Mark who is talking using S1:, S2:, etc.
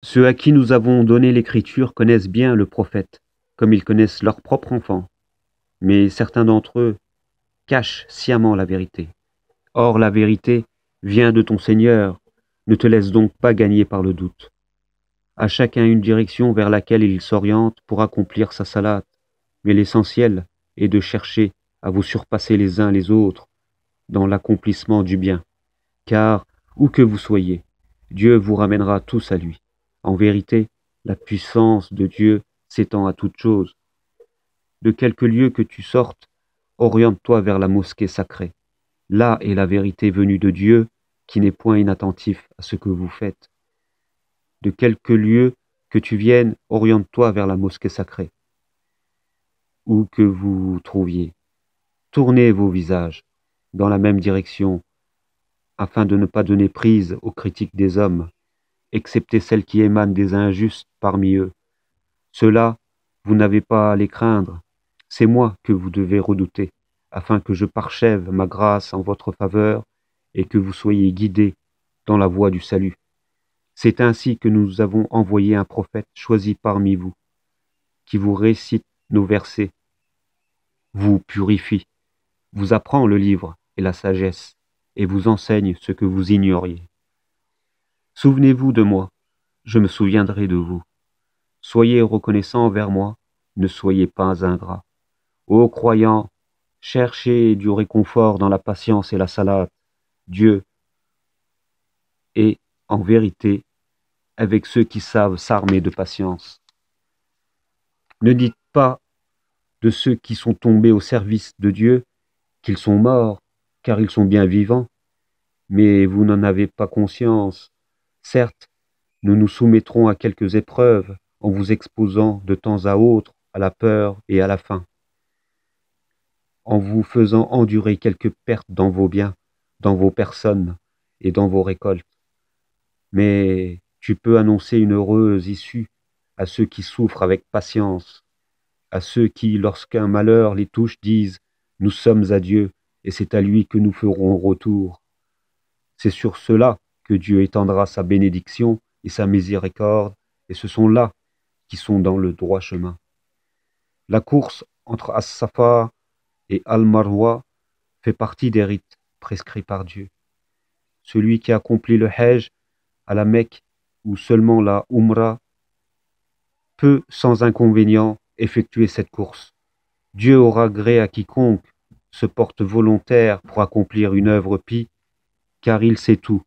S1: Ceux à qui nous avons donné l'Écriture connaissent bien le prophète, comme ils connaissent leur propre enfant. Mais certains d'entre eux cachent sciemment la vérité. Or, la vérité vient de ton Seigneur. Ne te laisse donc pas gagner par le doute. À chacun une direction vers laquelle il s'oriente pour accomplir sa salate. Mais l'essentiel est de chercher à vous surpasser les uns les autres dans l'accomplissement du bien. Car, où que vous soyez, Dieu vous ramènera tous à lui. En vérité, la puissance de Dieu s'étend à toutes choses. De quelque lieu que tu sortes, oriente-toi vers la mosquée sacrée. Là est la vérité venue de Dieu, qui n'est point inattentif à ce que vous faites. De quelque lieu que tu viennes, oriente-toi vers la mosquée sacrée. Où que vous vous trouviez, tournez vos visages dans la même direction, afin de ne pas donner prise aux critiques des hommes, excepté celles qui émanent des injustes parmi eux. Ceux-là, vous n'avez pas à les craindre, c'est moi que vous devez redouter, afin que je parchève ma grâce en votre faveur et que vous soyez guidés dans la voie du salut. C'est ainsi que nous avons envoyé un prophète choisi parmi vous, qui vous récite nos versets, vous purifie, vous apprend le livre et la sagesse, et vous enseigne ce que vous ignoriez. Souvenez-vous de moi, je me souviendrai de vous. Soyez reconnaissants envers moi, ne soyez pas ingrats. Ô croyants, cherchez du réconfort dans la patience et la salade. Dieu est, en vérité, avec ceux qui savent s'armer de patience. Ne dites pas de ceux qui sont tombés au service de Dieu qu'ils sont morts, car ils sont bien vivants, mais vous n'en avez pas conscience. Certes, nous nous soumettrons à quelques épreuves en vous exposant de temps à autre à la peur et à la faim, en vous faisant endurer quelques pertes dans vos biens, dans vos personnes et dans vos récoltes. Mais tu peux annoncer une heureuse issue à ceux qui souffrent avec patience, à ceux qui, lorsqu'un malheur les touche, disent « Nous sommes à Dieu, et c'est à lui que nous ferons retour ». C'est sur cela que Dieu étendra sa bénédiction et sa miséricorde, et ce sont là qui sont dans le droit chemin. La course entre As-Safa et Al-Marwa fait partie des rites prescrits par Dieu. Celui qui accomplit le Hajj à la Mecque ou seulement la Umrah peut sans inconvénient effectuer cette course. Dieu aura gré à quiconque se porte volontaire pour accomplir une œuvre pie, car il sait tout